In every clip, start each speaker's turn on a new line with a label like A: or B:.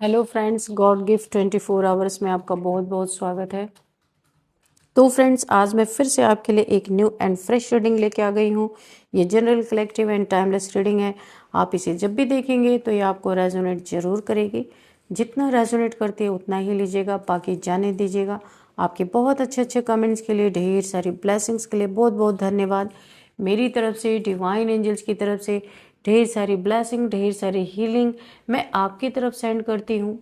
A: Hello friends, God gift 24 hours में आपका बहुत बहुत स्वागत है। तो फ्रेंड्स, आज मैं फिर से आपके लिए एक न्यू एंड फ्रेश रीडिंग लेके आ गई हूँ। ये general collective and timeless reading है। आप इसे जब भी देखेंगे तो ये आपको रेजोनेट जरूर करेगी। जितना रेजोनेट करती है उतना ही लीजिएगा, बाकी जाने दीजिएगा। आपके बहुत अच्छे अच्छे कमेंट्स के लिए, ढेर सारी ब्लेसिंग्स के लिए बहुत बहुत धन्यवाद। मेरी तरफ से, डिवाइन एंजल्स की तरफ से ढेर सारी ब्लेसिंग, ढेर सारी हीलिंग मैं आपकी तरफ सेंड करती हूँ।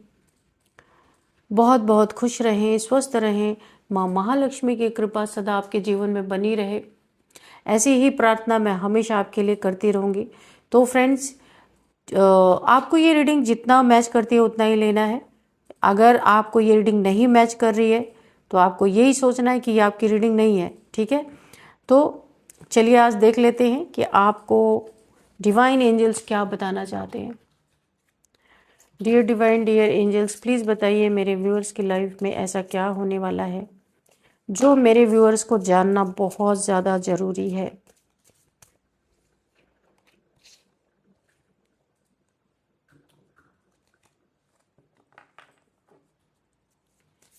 A: बहुत बहुत खुश रहें, स्वस्थ रहें। माँ महालक्ष्मी की कृपा सदा आपके जीवन में बनी रहे, ऐसी ही प्रार्थना मैं हमेशा आपके लिए करती रहूँगी। तो फ्रेंड्स, आपको ये रीडिंग जितना मैच करती है उतना ही लेना है। अगर आपको ये रीडिंग नहीं मैच कर रही है तो आपको यही सोचना है कि ये आपकी रीडिंग नहीं है। ठीक है, तो चलिए आज देख लेते हैं कि आपको डिवाइन एंजल्स क्या बताना चाहते हैं। Dear divine, dear angels, please बताइए मेरे व्यूअर्स की लाइफ में ऐसा क्या होने वाला है जो मेरे व्यूअर्स को जानना बहुत ज़्यादा ज़रूरी है।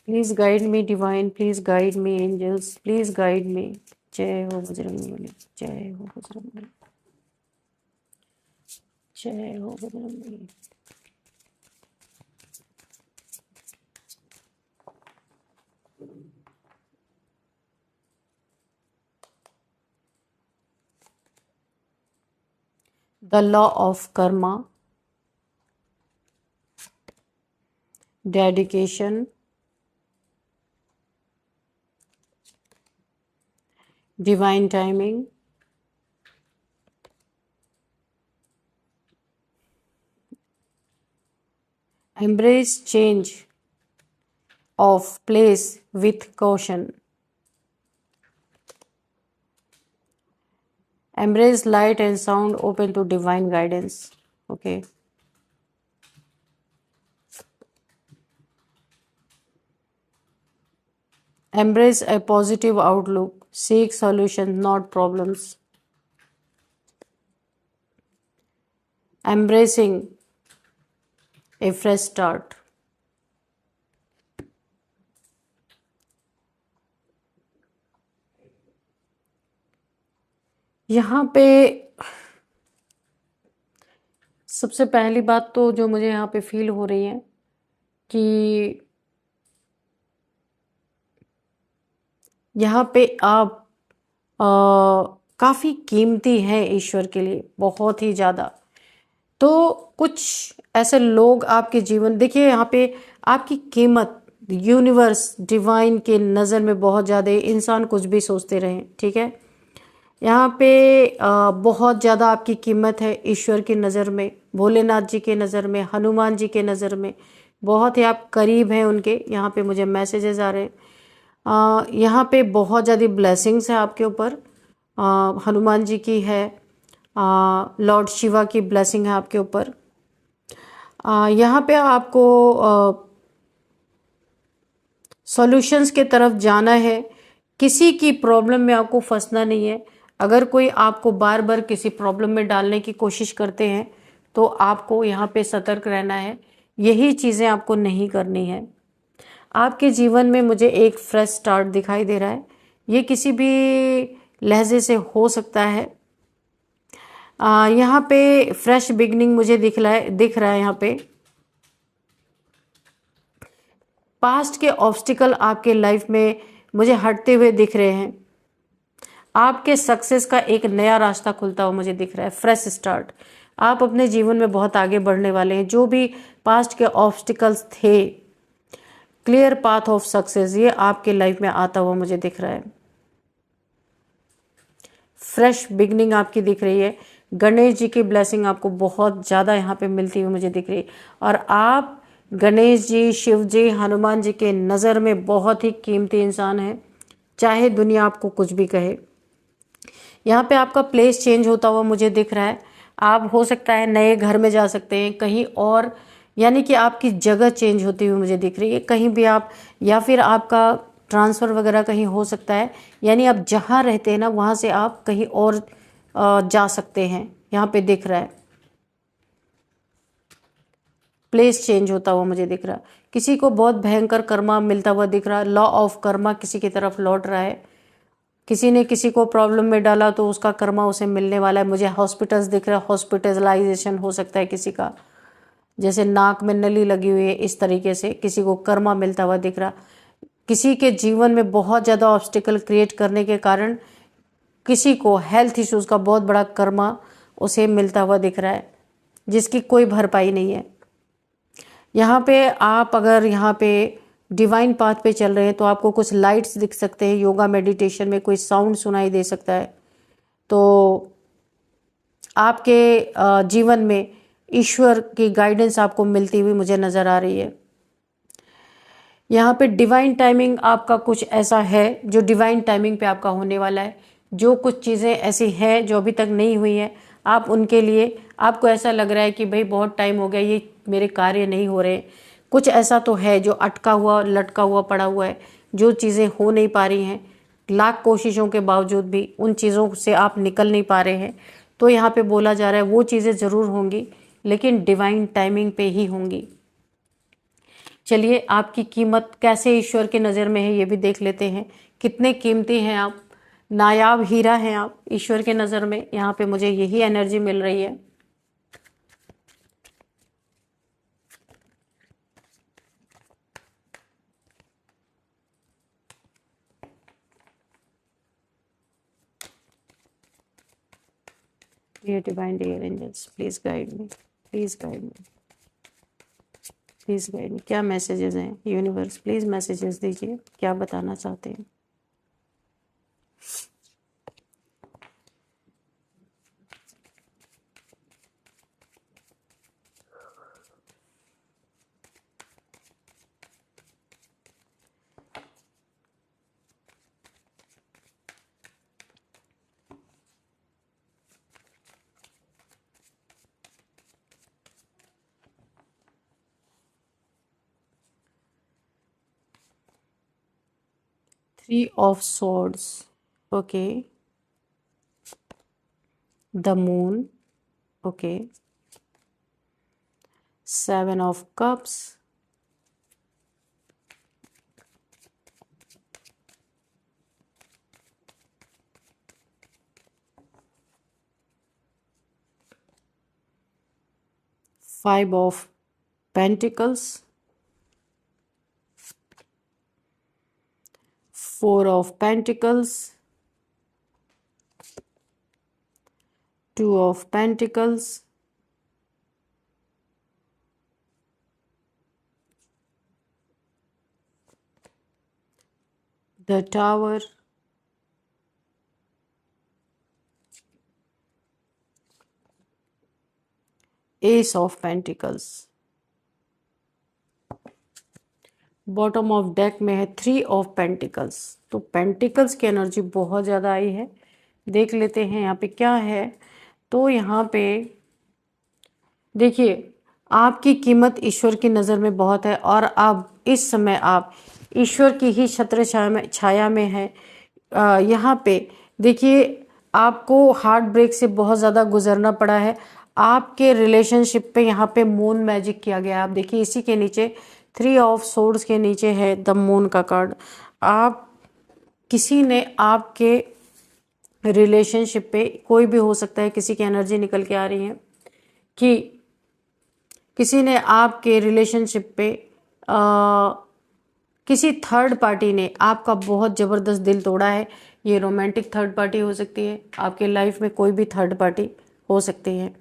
A: Please guide me divine, please guide me angels, please guide me. जय हो बजरंगबली, जय हो बजरंगबली, जय हो Bajrangbali. The law of karma, dedication, divine timing, embrace change of place with caution, embrace light and sound, open to divine guidance. Okay, embrace a positive outlook, seek solutions not problems, embracing a fresh start. यहाँ पे सबसे पहली बात तो जो मुझे यहाँ पे फील हो रही है कि यहाँ पे आप काफ़ी कीमती हैं ईश्वर के लिए, बहुत ही ज़्यादा। तो कुछ ऐसे लोग आपके जीवन, देखिए यहाँ पे आपकी कीमत यूनिवर्स डिवाइन के नज़र में बहुत ज़्यादा है। इंसान कुछ भी सोचते रहें, ठीक है, यहाँ पे बहुत ज़्यादा आपकी कीमत है ईश्वर की नज़र में, भोलेनाथ जी के नज़र में, हनुमान जी के नज़र में। बहुत ही आप करीब हैं उनके। यहाँ पे मुझे मैसेजेस आ रहे हैं। यहाँ पे बहुत ज़्यादा ब्लेसिंग्स है आपके ऊपर। हनुमान जी की है, लॉर्ड शिवा की ब्लेसिंग है आपके ऊपर। यहाँ पे आपको सॉल्यूशंस के तरफ जाना है। किसी की प्रॉब्लम में आपको फंसना नहीं है। अगर कोई आपको बार बार किसी प्रॉब्लम में डालने की कोशिश करते हैं तो आपको यहाँ पे सतर्क रहना है। यही चीज़ें आपको नहीं करनी है। आपके जीवन में मुझे एक फ्रेश स्टार्ट दिखाई दे रहा है। ये किसी भी लहजे से हो सकता है। यहाँ पे फ्रेश बिगनिंग मुझे दिख रहा है। यहाँ पे पास्ट के ऑब्स्टिकल आपके लाइफ में मुझे हटते हुए दिख रहे हैं। आपके सक्सेस का एक नया रास्ता खुलता हुआ मुझे दिख रहा है। फ्रेश स्टार्ट, आप अपने जीवन में बहुत आगे बढ़ने वाले हैं। जो भी पास्ट के ऑब्स्टिकल्स थे, क्लियर पाथ ऑफ सक्सेस ये आपके लाइफ में आता हुआ मुझे दिख रहा है। फ्रेश बिगनिंग आपकी दिख रही है। गणेश जी की ब्लेसिंग आपको बहुत ज़्यादा यहाँ पे मिलती हुई मुझे दिख रही है। और आप गणेश जी, शिव जी, हनुमान जी के नज़र में बहुत ही कीमती इंसान हैं, चाहे दुनिया आपको कुछ भी कहे। यहाँ पे आपका प्लेस चेंज होता हुआ मुझे दिख रहा है। आप हो सकता है नए घर में जा सकते हैं कहीं और, यानी कि आपकी जगह चेंज होती हुई मुझे दिख रही है कहीं भी आप, या फिर आपका ट्रांसफ़र वगैरह कहीं हो सकता है। यानी आप जहाँ रहते हैं ना वहाँ से आप कहीं और जा सकते हैं, यहाँ पे दिख रहा है। प्लेस चेंज होता हुआ मुझे दिख रहा। किसी को बहुत भयंकर कर्मा मिलता हुआ दिख रहा, लॉ ऑफ कर्मा किसी की तरफ लौट रहा है। किसी ने किसी को प्रॉब्लम में डाला तो उसका कर्मा उसे मिलने वाला है। मुझे हॉस्पिटल्स दिख रहा है, हॉस्पिटलाइजेशन हो सकता है किसी का, जैसे नाक में नली लगी हुई है, इस तरीके से किसी को कर्मा मिलता हुआ दिख रहा। किसी के जीवन में बहुत ज़्यादा ऑब्स्टिकल क्रिएट करने के कारण किसी को हेल्थ इश्यूज़ का बहुत बड़ा कर्मा उसे मिलता हुआ दिख रहा है, जिसकी कोई भरपाई नहीं है। यहाँ पे आप अगर यहाँ पे डिवाइन पाथ पे चल रहे हैं तो आपको कुछ लाइट्स दिख सकते हैं, योगा मेडिटेशन में कोई साउंड सुनाई दे सकता है। तो आपके जीवन में ईश्वर की गाइडेंस आपको मिलती हुई मुझे नज़र आ रही है। यहाँ पे डिवाइन टाइमिंग आपका कुछ ऐसा है जो डिवाइन टाइमिंग पे आपका होने वाला है। जो कुछ चीज़ें ऐसी हैं जो अभी तक नहीं हुई हैं, आप उनके लिए आपको ऐसा लग रहा है कि भाई बहुत टाइम हो गया, ये मेरे कार्य नहीं हो रहे। कुछ ऐसा तो है जो अटका हुआ लटका हुआ पड़ा हुआ है, जो चीज़ें हो नहीं पा रही हैं, लाख कोशिशों के बावजूद भी उन चीज़ों से आप निकल नहीं पा रहे हैं। तो यहाँ पे बोला जा रहा है वो चीज़ें ज़रूर होंगी, लेकिन डिवाइन टाइमिंग पे ही होंगी। चलिए, आपकी कीमत कैसे ईश्वर की नज़र में है ये भी देख लेते हैं। कितने कीमती हैं आप, नायाब हीरा हैं आप ईश्वर के नज़र में। यहाँ पे मुझे यही एनर्जी मिल रही है। Dear divine, dear angels, please guide me, please guide me, please guide me. क्या मैसेजेस हैं यूनिवर्स? प्लीज मैसेजेस दीजिए, क्या बताना चाहते हैं। Three of Swords, okay. The Moon, okay. Seven of Cups, Five of Pentacles, Four of Pentacles, Two of Pentacles, the Tower, Ace of Pentacles। Bottom of deck में है three of pentacles. तो pentacles की energy बहुत ज़्यादा आई है। देख लेते हैं यहाँ पे क्या है। तो यहाँ पे देखिए, आपकी कीमत ईश्वर की नज़र में बहुत है और अब इस समय आप ईश्वर की ही छत्र छाया में है। यहाँ पे देखिए, आपको हार्ट ब्रेक से बहुत ज़्यादा गुजरना पड़ा है। आपके रिलेशनशिप पे यहाँ पे मून मैजिक किया गया है। आप देखिए, इसी के नीचे थ्री ऑफ सोर्ड्स के नीचे है द मून का कार्ड। आप किसी ने आपके रिलेशनशिप पे, कोई भी हो सकता है, किसी की एनर्जी निकल के आ रही है कि किसी ने आपके रिलेशनशिप पे किसी थर्ड पार्टी ने आपका बहुत ज़बरदस्त दिल तोड़ा है। ये रोमांटिक थर्ड पार्टी हो सकती है, आपके लाइफ में कोई भी थर्ड पार्टी हो सकती है,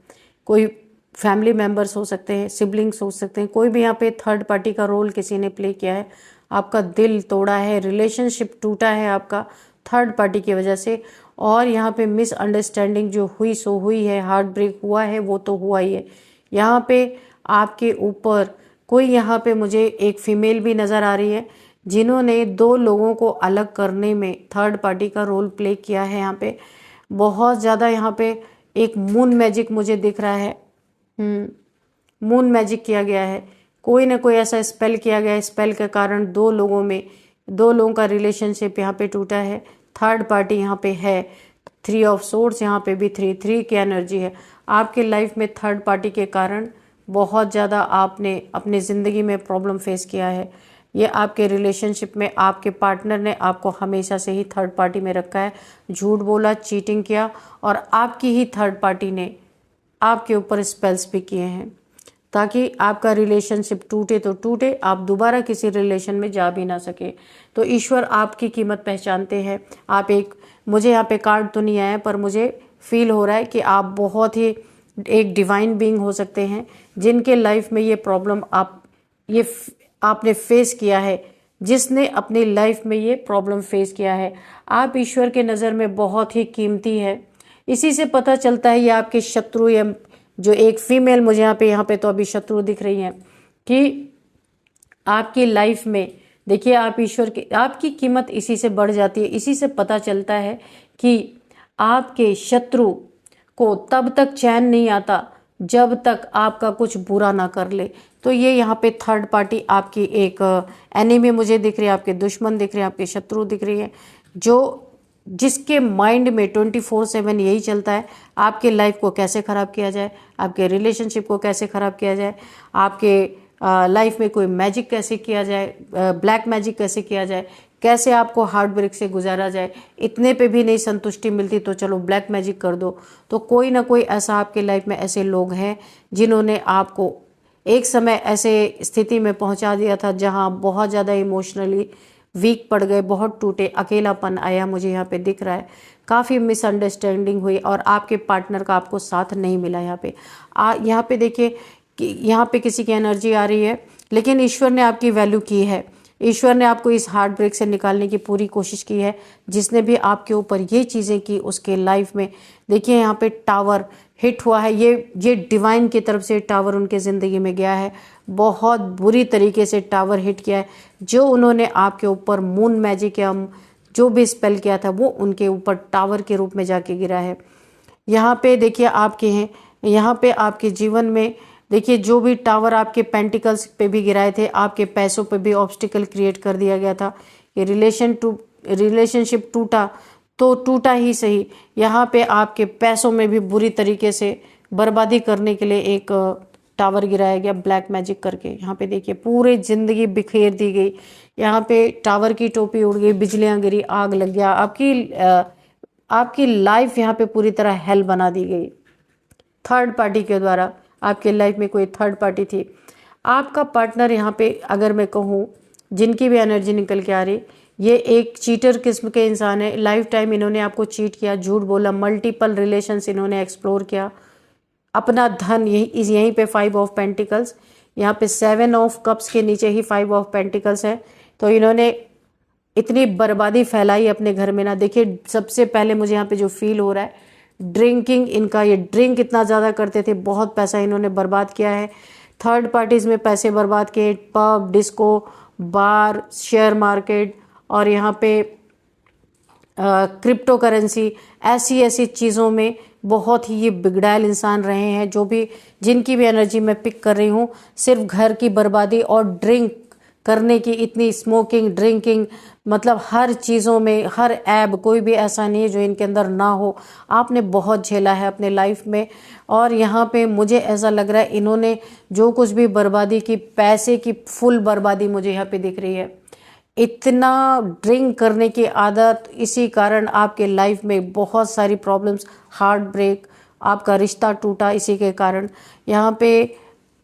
A: कोई फैमिली मेम्बर्स हो सकते हैं, सिबलिंग्स हो सकते हैं, कोई भी यहाँ पे थर्ड पार्टी का रोल किसी ने प्ले किया है। आपका दिल तोड़ा है, रिलेशनशिप टूटा है आपका थर्ड पार्टी की वजह से। और यहाँ पे मिसअंडरस्टैंडिंग जो हुई सो हुई है, हार्ट ब्रेक हुआ है वो तो हुआ ही है। यहाँ पे आपके ऊपर कोई, यहाँ पे मुझे एक फीमेल भी नज़र आ रही है जिन्होंने दो लोगों को अलग करने में थर्ड पार्टी का रोल प्ले किया है। यहाँ पे बहुत ज़्यादा यहाँ पे एक मून मैजिक मुझे दिख रहा है। मून मैजिक किया गया है, कोई ना कोई ऐसा स्पेल किया गया है, स्पेल के कारण दो लोगों का रिलेशनशिप यहाँ पे टूटा है। थर्ड पार्टी यहाँ पे है, थ्री ऑफ सोर्ड्स यहाँ पे भी थ्री की एनर्जी है। आपके लाइफ में थर्ड पार्टी के कारण बहुत ज़्यादा आपने अपनी ज़िंदगी में प्रॉब्लम फेस किया है। ये आपके रिलेशनशिप में आपके पार्टनर ने आपको हमेशा से ही थर्ड पार्टी में रखा है, झूठ बोला, चीटिंग किया, और आपकी ही थर्ड पार्टी ने आपके ऊपर स्पेल्स भी किए हैं ताकि आपका रिलेशनशिप टूटे तो टूटे, आप दोबारा किसी रिलेशन में जा भी ना सके। तो ईश्वर आपकी कीमत पहचानते हैं। आप एक, मुझे यहाँ पे कार्ड तो नहीं आया पर मुझे फील हो रहा है कि आप बहुत ही एक डिवाइन बीइंग हो सकते हैं जिनके लाइफ में ये प्रॉब्लम आपने फेस किया है, जिसने अपनी लाइफ में ये प्रॉब्लम फेस किया है। आप ईश्वर के नज़र में बहुत ही कीमती है। इसी से पता चलता है ये आपके शत्रु, या जो एक फीमेल मुझे यहाँ पे तो अभी शत्रु दिख रही हैं, कि आपकी लाइफ में देखिए आप ईश्वर की, आपकी कीमत इसी से बढ़ जाती है। इसी से पता चलता है कि आपके शत्रु को तब तक चैन नहीं आता जब तक आपका कुछ बुरा ना कर ले। तो ये यहाँ पे थर्ड पार्टी आपकी एक एनिमी मुझे दिख रही है, आपके दुश्मन दिख रहे हैं, आपके शत्रु दिख रही है, जो जिसके माइंड में 24/7 यही चलता है आपके लाइफ को कैसे ख़राब किया जाए, आपके रिलेशनशिप को कैसे ख़राब किया जाए, आपके लाइफ में कोई मैजिक कैसे किया जाए, ब्लैक मैजिक कैसे किया जाए, कैसे आपको हार्ट ब्रेक से गुजारा जाए। इतने पे भी नहीं संतुष्टि मिलती तो चलो ब्लैक मैजिक कर दो। तो कोई ना कोई ऐसा आपके लाइफ में ऐसे लोग हैं जिन्होंने आपको एक समय ऐसे स्थिति में पहुंचा दिया था जहां बहुत ज़्यादा इमोशनली वीक पड़ गए, बहुत टूटे, अकेलापन आया, मुझे यहाँ पे दिख रहा है। काफ़ी मिसअंडरस्टैंडिंग हुई और आपके पार्टनर का आपको साथ नहीं मिला। यहाँ पे देखिए कि यहाँ पे किसी की एनर्जी आ रही है, लेकिन ईश्वर ने आपकी वैल्यू की है। ईश्वर ने आपको इस हार्ट ब्रेक से निकालने की पूरी कोशिश की है। जिसने भी आपके ऊपर ये चीज़ें की उसके लाइफ में देखिए यहाँ पे टावर हिट हुआ है। ये डिवाइन की तरफ से टावर उनके ज़िंदगी में गया है, बहुत बुरी तरीके से टावर हिट किया है। जो उन्होंने आपके ऊपर मून मैजिक या जो भी स्पेल किया था वो उनके ऊपर टावर के रूप में जाके गिरा है। यहाँ पे देखिए आपके हैं, यहाँ पे आपके जीवन में देखिए जो भी टावर आपके पेंटिकल्स पे भी गिराए थे, आपके पैसों पे भी ऑब्स्टिकल क्रिएट कर दिया गया था। ये रिलेशनशिप टूटा तो टूटा ही सही, यहाँ पे आपके पैसों में भी बुरी तरीके से बर्बादी करने के लिए एक टावर गिराया गया ब्लैक मैजिक करके। यहाँ पे देखिए पूरी जिंदगी बिखेर दी गई। यहाँ पे टावर की टोपी उड़ गई, बिजलियां गिरी, आग लग गया, आपकी लाइफ यहाँ पे पूरी तरह हेल बना दी गई थर्ड पार्टी के द्वारा। आपके लाइफ में कोई थर्ड पार्टी थी। आपका पार्टनर यहाँ पे अगर मैं कहूँ जिनकी भी एनर्जी निकल के आ रही, ये एक चीटर किस्म के इंसान है। लाइफ टाइम इन्होंने आपको चीट किया, झूठ बोला, मल्टीपल रिलेशंस इन्होंने एक्सप्लोर किया, अपना धन यहीं पे 5 ऑफ पेंटिकल्स, यहाँ पे 7 ऑफ कप्स के नीचे ही 5 ऑफ पेंटिकल्स है। तो इन्होंने इतनी बर्बादी फैलाई अपने घर में ना। देखिए सबसे पहले मुझे यहाँ पे जो फील हो रहा है ड्रिंकिंग, इनका ये ड्रिंक इतना ज़्यादा करते थे, बहुत पैसा इन्होंने बर्बाद किया है। थर्ड पार्टीज़ में पैसे बर्बाद किए, पब, डिस्को, बार, शेयर मार्केट और यहाँ पे क्रिप्टो करेंसी, ऐसी चीज़ों में बहुत ही ये बिगड़ैल इंसान रहे हैं। जिनकी भी एनर्जी मैं पिक कर रही हूँ, सिर्फ घर की बर्बादी और ड्रिंक करने की, इतनी स्मोकिंग, ड्रिंकिंग, मतलब हर चीज़ों में, हर ऐब कोई भी ऐसा नहीं है जो इनके अंदर ना हो। आपने बहुत झेला है अपने लाइफ में और यहाँ पे मुझे ऐसा लग रहा है इन्होंने जो कुछ भी बर्बादी की, पैसे की फुल बर्बादी मुझे यहाँ पे दिख रही है। इतना ड्रिंक करने की आदत, इसी कारण आपके लाइफ में बहुत सारी प्रॉब्लम्स, हार्ट ब्रेक, आपका रिश्ता टूटा इसी के कारण। यहाँ पे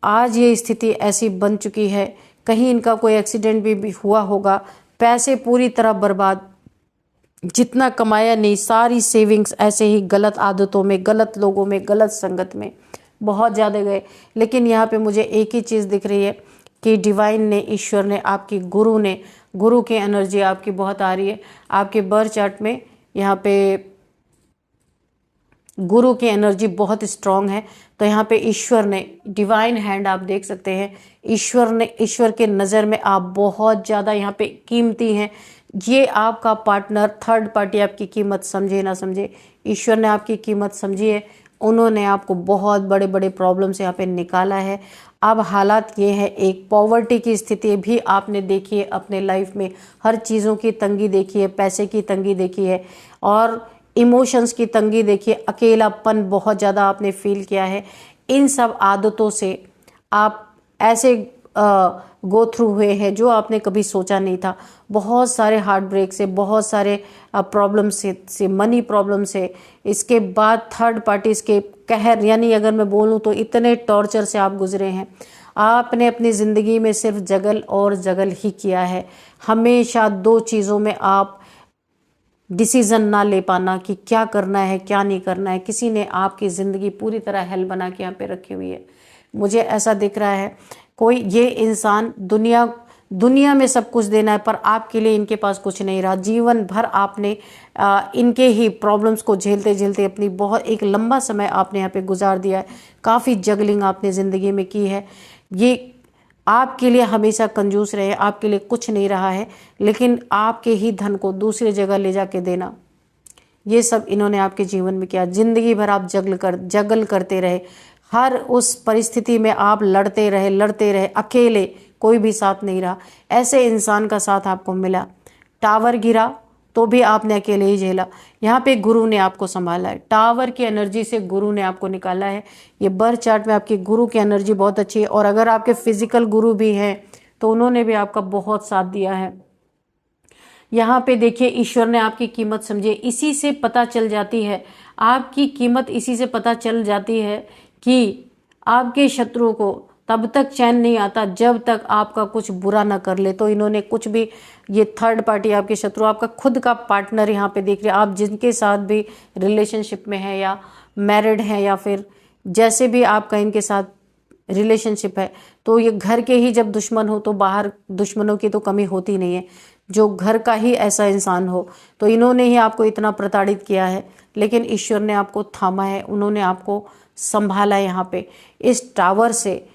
A: आज ये स्थिति ऐसी बन चुकी है, कहीं इनका कोई एक्सीडेंट भी हुआ होगा, पैसे पूरी तरह बर्बाद, जितना कमाया नहीं, सारी सेविंग्स ऐसे ही गलत आदतों में, गलत लोगों में, गलत संगत में बहुत ज़्यादा गए। लेकिन यहाँ पे मुझे एक ही चीज़ दिख रही है कि डिवाइन ने, ईश्वर ने, आपकी गुरु की एनर्जी आपकी बहुत आ रही है। आपके बर्थ चार्ट में यहाँ पे गुरु की एनर्जी बहुत स्ट्रांग है। तो यहाँ पे ईश्वर ने डिवाइन हैंड आप देख सकते हैं। ईश्वर के नज़र में आप बहुत ज़्यादा यहाँ पे कीमती हैं। ये आपका पार्टनर, थर्ड पार्टी आपकी कीमत समझे ना समझे, ईश्वर ने आपकी कीमत समझी है। उन्होंने आपको बहुत बड़े बड़े प्रॉब्लम से यहाँ पे निकाला है। अब हालात ये है, एक पॉवर्टी की स्थिति भी आपने देखी है अपने लाइफ में, हर चीज़ों की तंगी देखी है, पैसे की तंगी देखी है और इमोशंस की तंगी देखिए, अकेलापन बहुत ज़्यादा आपने फील किया है। इन सब आदतों से आप ऐसे गो थ्रू हुए हैं जो आपने कभी सोचा नहीं था। बहुत सारे हार्ट ब्रेक से, बहुत सारे प्रॉब्लम से मनी प्रॉब्लम से, इसके बाद थर्ड पार्टीज के कहर, यानी अगर मैं बोलूँ तो इतने टॉर्चर से आप गुजरे हैं। आपने अपनी ज़िंदगी में सिर्फ जगल और जगल ही किया है। हमेशा दो चीज़ों में आप डिसीज़न ना ले पाना कि क्या करना है क्या नहीं करना है। किसी ने आपकी ज़िंदगी पूरी तरह हेल बना के यहाँ पे रखी हुई है। मुझे ऐसा दिख रहा है कोई ये इंसान दुनिया में सब कुछ देना है, पर आपके लिए इनके पास कुछ नहीं रहा। जीवन भर आपने इनके ही प्रॉब्लम्स को झेलते झेलते अपनी बहुत एक लंबा समय आपने यहाँ पे गुजार दिया है। काफ़ी जगलिंग आपने ज़िंदगी में की है। ये आपके लिए हमेशा कंजूस रहे, आपके लिए कुछ नहीं रहा है, लेकिन आपके ही धन को दूसरी जगह ले जाके देना, ये सब इन्होंने आपके जीवन में किया। जिंदगी भर आप जगल करते रहे। हर उस परिस्थिति में आप लड़ते रहे, अकेले, कोई भी साथ नहीं रहा। ऐसे इंसान का साथ आपको मिला। टावर गिरा तो भी आपने अकेले ही झेला। यहाँ पे गुरु ने आपको संभाला है। टावर की एनर्जी से गुरु ने आपको निकाला है। ये बर्थ चार्ट में आपकी गुरु की एनर्जी बहुत अच्छी है। और अगर आपके फिजिकल गुरु भी हैं तो उन्होंने भी आपका बहुत साथ दिया है। यहाँ पे देखिए, ईश्वर ने आपकी कीमत समझी। इसी से पता चल जाती है आपकी कीमत, इसी से पता चल जाती है कि आपके शत्रु को तब तक चैन नहीं आता जब तक आपका कुछ बुरा ना कर ले। तो इन्होंने कुछ भी, ये थर्ड पार्टी आपके शत्रु, आपका खुद का पार्टनर यहाँ पे देख रहे हैं, आप जिनके साथ भी रिलेशनशिप में है या मैरिड है या फिर जैसे भी आपका इनके साथ रिलेशनशिप है, तो ये घर के ही जब दुश्मन हो तो बाहर दुश्मनों की तो कमी होती नहीं है। जो घर का ही ऐसा इंसान हो, तो इन्होंने ही आपको इतना प्रताड़ित किया है, लेकिन ईश्वर ने आपको थामा है, उन्होंने आपको संभाला। यहाँ पे इस टावर से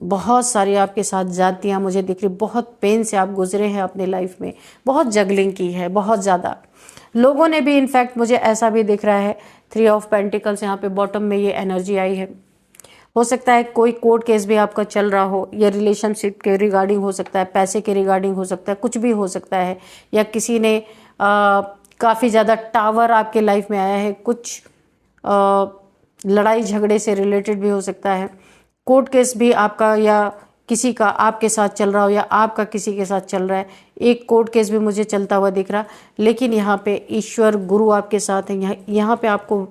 A: बहुत सारी आपके साथ जातियाँ मुझे दिख रही। बहुत पेन से आप गुजरे हैं अपने लाइफ में, बहुत जगलिंग की है, बहुत ज़्यादा लोगों ने भी। इनफैक्ट मुझे ऐसा भी दिख रहा है, 3 ऑफ पेंटिकल्स यहाँ पे बॉटम में ये एनर्जी आई है। हो सकता है कोई कोर्ट केस भी आपका चल रहा हो, या रिलेशनशिप के रिगार्डिंग हो सकता है, पैसे के रिगार्डिंग हो सकता है, कुछ भी हो सकता है। या किसी ने काफ़ी ज़्यादा टावर आपके लाइफ में आया है, कुछ लड़ाई झगड़े से रिलेटेड भी हो सकता है। कोर्ट केस भी आपका या किसी का आपके साथ चल रहा हो, या आपका किसी के साथ चल रहा है। एक कोर्ट केस भी मुझे चलता हुआ दिख रहा, लेकिन यहाँ पे ईश्वर गुरु आपके साथ है। यहाँ पे आपको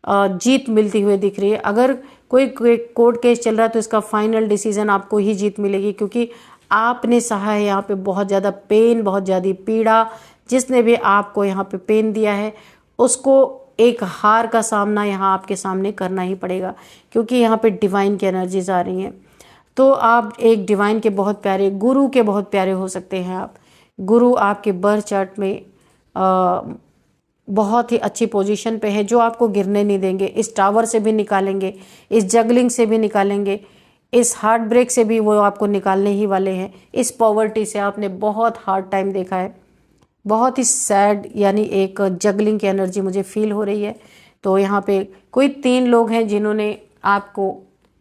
A: जीत मिलती हुई दिख रही है। अगर कोई कोर्ट केस चल रहा है तो इसका फाइनल डिसीजन आपको ही जीत मिलेगी, क्योंकि आपने सहा है यहाँ पे बहुत ज़्यादा पेन, बहुत ज़्यादा पीड़ा। जिसने भी आपको यहाँ पे पेन दिया है उसको एक हार का सामना यहाँ आपके सामने करना ही पड़ेगा, क्योंकि यहाँ पे डिवाइन की एनर्जीज आ रही हैं। तो आप एक डिवाइन के बहुत प्यारे, गुरु के बहुत प्यारे हो सकते हैं। आप गुरु आपके बर्थ चार्ट में बहुत ही अच्छी पोजीशन पे है, जो आपको गिरने नहीं देंगे। इस टावर से भी निकालेंगे, इस जगलिंग से भी निकालेंगे, इस हार्ट ब्रेक से भी वो आपको निकालने ही वाले हैं। इस पॉवर्टी से आपने बहुत हार्ड टाइम देखा है, बहुत ही सैड, यानी एक जगलिंग की एनर्जी मुझे फील हो रही है। तो यहाँ पे कोई 3 लोग हैं जिन्होंने आपको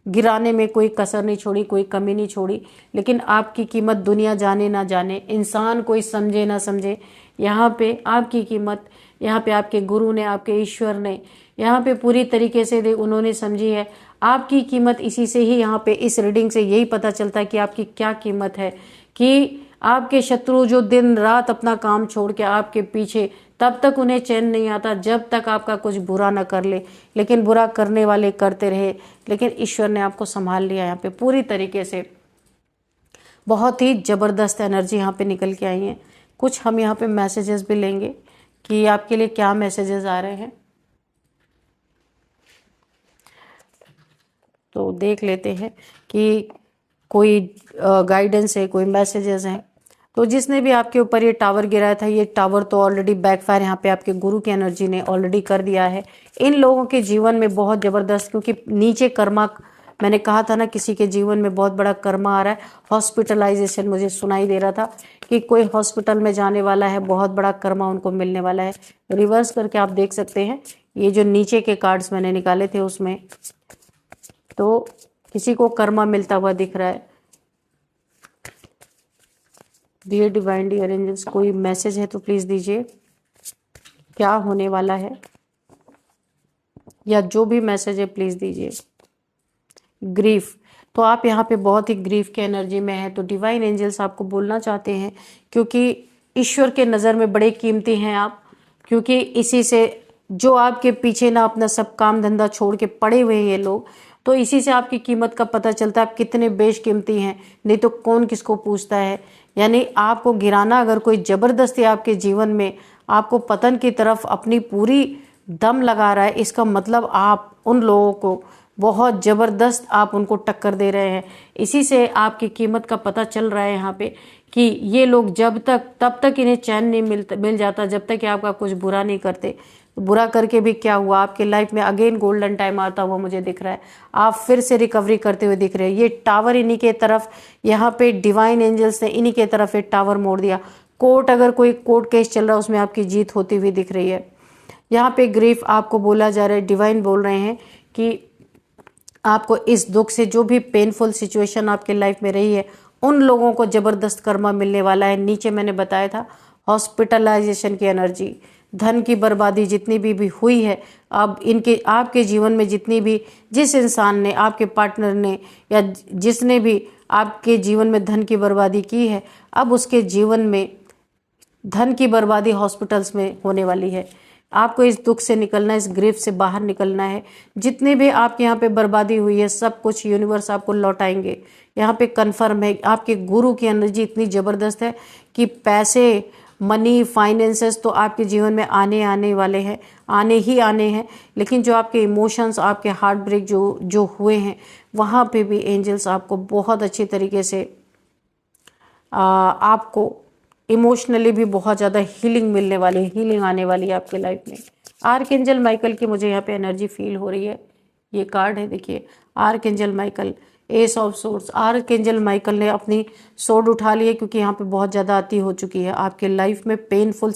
A: गिराने में कोई कसर नहीं छोड़ी, कोई कमी नहीं छोड़ी। लेकिन आपकी कीमत दुनिया जाने ना जाने, इंसान कोई समझे ना समझे, यहाँ पे आपकी कीमत, यहाँ पे आपके गुरु ने, आपके ईश्वर ने यहाँ पे पूरी तरीके से उन्होंने समझी है। आपकी कीमत इसी से ही, यहाँ पे इस रीडिंग से यही पता चलता है कि आपकी क्या कीमत है। कि आपके शत्रु जो दिन रात अपना काम छोड़ के आपके पीछे, तब तक उन्हें चैन नहीं आता जब तक आपका कुछ बुरा ना कर ले। लेकिन बुरा करने वाले करते रहे, लेकिन ईश्वर ने आपको संभाल लिया यहाँ पे पूरी तरीके से। बहुत ही ज़बरदस्त एनर्जी यहाँ पे निकल के आई है। कुछ हम यहाँ पे मैसेजेस भी लेंगे कि आपके लिए क्या मैसेजेस आ रहे हैं, तो देख लेते हैं कि कोई गाइडेंस है, कोई मैसेजेस हैं। तो जिसने भी आपके ऊपर ये टावर गिराया था, ये टावर तो ऑलरेडी बैकफायर यहाँ पे आपके गुरु की एनर्जी ने ऑलरेडी कर दिया है। इन लोगों के जीवन में बहुत ज़बरदस्त, क्योंकि नीचे कर्मा, मैंने कहा था ना, किसी के जीवन में बहुत बड़ा कर्मा आ रहा है। हॉस्पिटलाइजेशन मुझे सुनाई दे रहा था कि कोई हॉस्पिटल में जाने वाला है, बहुत बड़ा कर्मा उनको मिलने वाला है। रिवर्स करके आप देख सकते हैं, ये जो नीचे के कार्ड्स मैंने निकाले थे उसमें, तो किसी को कर्मा मिलता हुआ दिख रहा है। डियर डिवाइन, डियर एंजल्स, कोई मैसेज है तो प्लीज दीजिए, क्या होने वाला है, या जो भी मैसेज है प्लीज दीजिए। ग्रीफ, तो आप यहाँ पे बहुत ही ग्रीफ के एनर्जी में है, तो डिवाइन एंजल्स आपको बोलना चाहते हैं, क्योंकि ईश्वर के नज़र में बड़े कीमती हैं आप, क्योंकि इसी से जो आपके पीछे ना अपना सब काम धंधा छोड़ के पड़े हुए हैं ये लोग, तो इसी से आपकी कीमत का पता चलता है आप कितने बेशकीमती हैं, नहीं तो कौन किसको पूछता है। यानी आपको गिराना अगर कोई ज़बरदस्ती आपके जीवन में आपको पतन की तरफ अपनी पूरी दम लगा रहा है, इसका मतलब आप उन लोगों को बहुत ज़बरदस्त आप उनको टक्कर दे रहे हैं। इसी से आपकी कीमत का पता चल रहा है यहाँ पे कि ये लोग जब तक तब तक इन्हें चैन नहीं मिल जाता जब तक कि आपका कुछ बुरा नहीं करते। तो बुरा करके भी क्या हुआ, आपके लाइफ में अगेन गोल्डन टाइम आता हुआ मुझे दिख रहा है, आप फिर से रिकवरी करते हुए दिख रहे हैं। ये टावर इन्हीं के तरफ, यहाँ पे डिवाइन एंजल्स ने इन्हीं के तरफ एक टावर मोड़ दिया। कोर्ट, अगर कोई कोर्ट केस चल रहा है उसमें आपकी जीत होती हुई दिख रही है। यहाँ पे ग्रीफ आपको बोला जा रहा है, डिवाइन बोल रहे हैं कि आपको इस दुख से, जो भी पेनफुल सिचुएशन आपके लाइफ में रही है, उन लोगों को ज़बरदस्त कर्मा मिलने वाला है। नीचे मैंने बताया था हॉस्पिटलाइजेशन की एनर्जी, धन की बर्बादी जितनी भी हुई है, अब इनके आपके जीवन में जितनी भी, जिस इंसान ने, आपके पार्टनर ने या जिसने भी आपके जीवन में धन की बर्बादी की है, अब उसके जीवन में धन की बर्बादी हॉस्पिटल्स में होने वाली है। आपको इस दुख से निकलना है, इस ग्रीफ से बाहर निकलना है। जितने भी आपके यहाँ पे बर्बादी हुई है सब कुछ यूनिवर्स आपको लौटाएंगे। यहाँ पे कन्फर्म है, आपके गुरु की एनर्जी इतनी ज़बरदस्त है कि पैसे, मनी, फाइनेंसेस तो आपके जीवन में आने वाले हैं, आने ही आने हैं। लेकिन जो आपके इमोशंस, आपके हार्ट ब्रेक जो हुए हैं, वहाँ पे भी एंजल्स आपको बहुत अच्छी तरीके से आपको इमोशनली भी बहुत ज़्यादा हीलिंग मिलने वाली है, हीलिंग आने वाली है आपके लाइफ में। आर्कएंजल माइकल की मुझे यहाँ पे एनर्जी फील हो रही है। ये कार्ड है, देखिए, archangel Michael, S of swords. Archangel Michael ने अपनी सोर्ड उठा ली है, क्योंकि यहाँ पे बहुत ज़्यादा अति हो चुकी है आपके लाइफ में पेनफुल।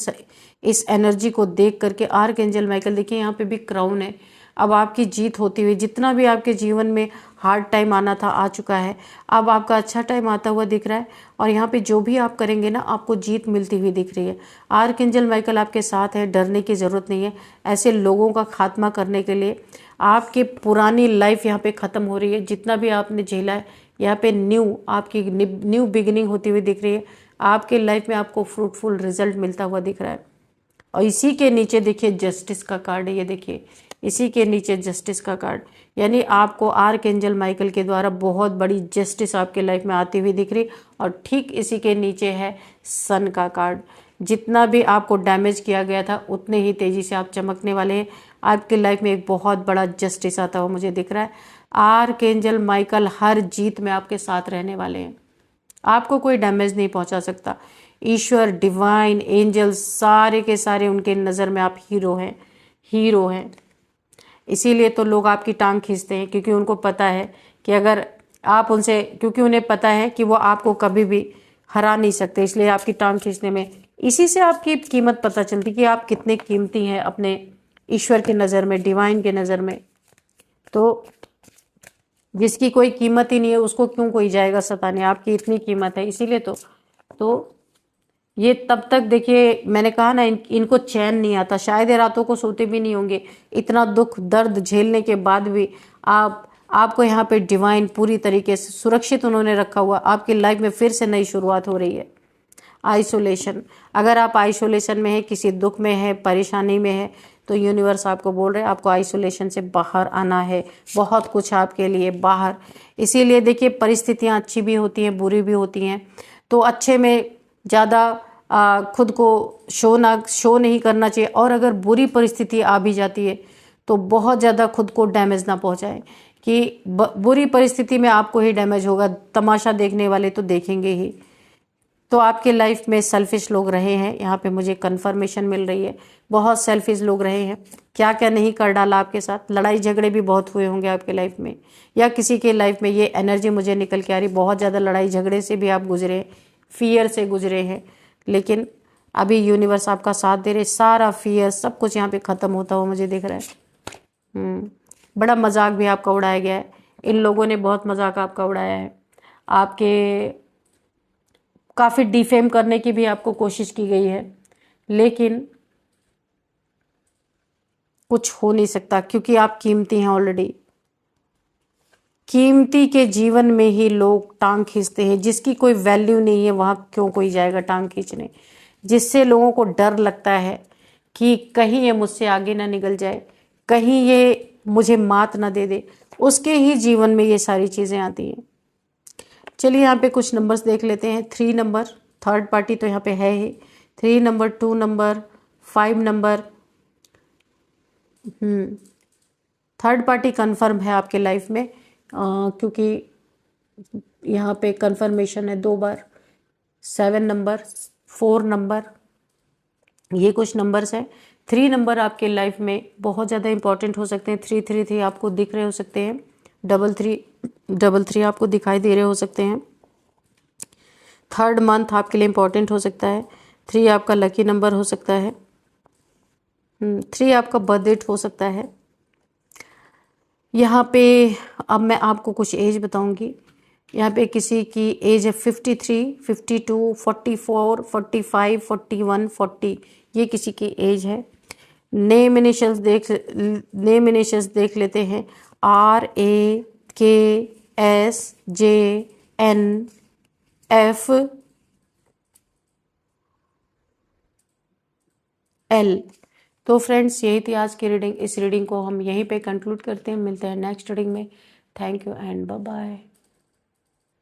A: इस एनर्जी को देख करके आर्कएंजल माइकल, देखिए यहाँ पे भी क्राउन है। अब आपकी जीत होती हुई, जितना भी आपके जीवन में हार्ड टाइम आना था आ चुका है, अब आपका अच्छा टाइम आता हुआ दिख रहा है। और यहाँ पे जो भी आप करेंगे ना, आपको जीत मिलती हुई दिख रही है। आर्कएंजल माइकल आपके साथ है, डरने की ज़रूरत नहीं है। ऐसे लोगों का खात्मा करने के लिए आपकी पुरानी लाइफ यहाँ पे ख़त्म हो रही है। जितना भी आपने झेला है, यहाँ पे आपकी न्यू बिगिनिंग होती हुई दिख रही है। आपके लाइफ में आपको फ्रूटफुल रिजल्ट मिलता हुआ दिख रहा है। और इसी के नीचे देखिए जस्टिस का कार्ड है, ये देखिए, इसी के नीचे जस्टिस का कार्ड, यानी आपको आर्कएंजल माइकल के द्वारा बहुत बड़ी जस्टिस आपके लाइफ में आती हुई दिख रही। और ठीक इसी के नीचे है सन का कार्ड। जितना भी आपको डैमेज किया गया था, उतने ही तेज़ी से आप चमकने वाले हैं। आपके लाइफ में एक बहुत बड़ा जस्टिस आता हुआ मुझे दिख रहा है। आर्कएंजल माइकल हर जीत में आपके साथ रहने वाले हैं, आपको कोई डैमेज नहीं पहुंचा सकता। ईश्वर, डिवाइन एंजल्स, सारे के सारे उनके नज़र में आप हीरो हैं, हीरो हैं। इसीलिए तो लोग आपकी टांग खींचते हैं, क्योंकि उनको पता है कि अगर आप उनसे, क्योंकि उन्हें पता है कि वो आपको कभी भी हरा नहीं सकते, इसलिए आपकी टांग खींचने में, इसी से आपकी कीमत पता चलती कि आप कितने कीमती हैं अपने ईश्वर की नज़र में, डिवाइन के नज़र में। तो जिसकी कोई कीमत ही नहीं है उसको क्यों कोई जाएगा सताने, आपकी इतनी कीमत है। इसीलिए तो ये तब तक, देखिए मैंने कहा ना, इनको चैन नहीं आता, शायद ये रातों को सोते भी नहीं होंगे। इतना दुख दर्द झेलने के बाद भी आपको यहाँ पे डिवाइन पूरी तरीके से सुरक्षित उन्होंने रखा हुआ। आपकी लाइफ में फिर से नई शुरुआत हो रही है। आइसोलेशन, अगर आप आइसोलेशन में है, किसी दुख में है, परेशानी में है, तो यूनिवर्स आपको बोल रहे हैं आपको आइसोलेशन से बाहर आना है। बहुत कुछ आपके लिए बाहर, इसीलिए देखिए परिस्थितियाँ अच्छी भी होती हैं, बुरी भी होती हैं। तो अच्छे में ज़्यादा खुद को शो नहीं करना चाहिए, और अगर बुरी परिस्थिति आ भी जाती है तो बहुत ज़्यादा खुद को डैमेज ना पहुंचाएं, कि बुरी परिस्थिति में आपको ही डैमेज होगा, तमाशा देखने वाले तो देखेंगे ही। तो आपके लाइफ में सेल्फिश लोग रहे हैं, यहाँ पे मुझे कन्फर्मेशन मिल रही है, बहुत सेल्फिश लोग रहे हैं। क्या क्या नहीं कर डाला आपके साथ, लड़ाई झगड़े भी बहुत हुए होंगे आपके लाइफ में, या किसी के लाइफ में ये एनर्जी मुझे निकल के आ रही, बहुत ज़्यादा लड़ाई झगड़े से भी आप गुजरे, फियर से गुजरे हैं। लेकिन अभी यूनिवर्स आपका साथ दे रहे, सारा फियर सब कुछ यहाँ पे ख़त्म होता हुआ मुझे दिख रहा है। बड़ा मजाक भी आपका उड़ाया गया है, इन लोगों ने बहुत मजाक आपका उड़ाया है, आपके काफ़ी डिफेम करने की भी आपको कोशिश की गई है, लेकिन कुछ हो नहीं सकता, क्योंकि आप कीमती हैं, ऑलरेडी कीमती के जीवन में ही लोग टांग खींचते हैं, जिसकी कोई वैल्यू नहीं है वहाँ क्यों कोई जाएगा टांग खींचने, जिससे लोगों को डर लगता है कि कहीं ये मुझसे आगे ना निकल जाए, कहीं ये मुझे मात ना दे दे, उसके ही जीवन में ये सारी चीज़ें आती हैं। चलिए यहाँ पे कुछ नंबर्स देख लेते हैं। 3 नंबर, थर्ड पार्टी तो यहाँ पे है ही। 3 number, 2 number, 5 number, third party confirm है आपके लाइफ में, क्योंकि यहाँ पे कंफर्मेशन है 2 बार। 7 नंबर, 4 नंबर, ये कुछ नंबर्स हैं। 3 नंबर आपके लाइफ में बहुत ज़्यादा इंपॉर्टेंट हो सकते हैं। 333 आपको दिख रहे हो सकते हैं। 33 आपको दिखाई दे रहे हो सकते हैं। थर्ड मंथ आपके लिए इंपॉर्टेंट हो सकता है। 3 आपका लकी नंबर हो सकता है। 3 आपका बर्थ डेट हो सकता है। यहाँ पे अब मैं आपको कुछ एज बताऊंगी। यहाँ पे किसी की एज है 53, 52, 44, 45, 41, 40, ये किसी की एज है। नेम इनिशियल्स देख लेते हैं। RAKSJNFL। तो फ्रेंड्स यही थी आज की रीडिंग। इस रीडिंग को हम यहीं पे कंक्लूड करते हैं। मिलते हैं नेक्स्ट रीडिंग में। Thank you and bye bye.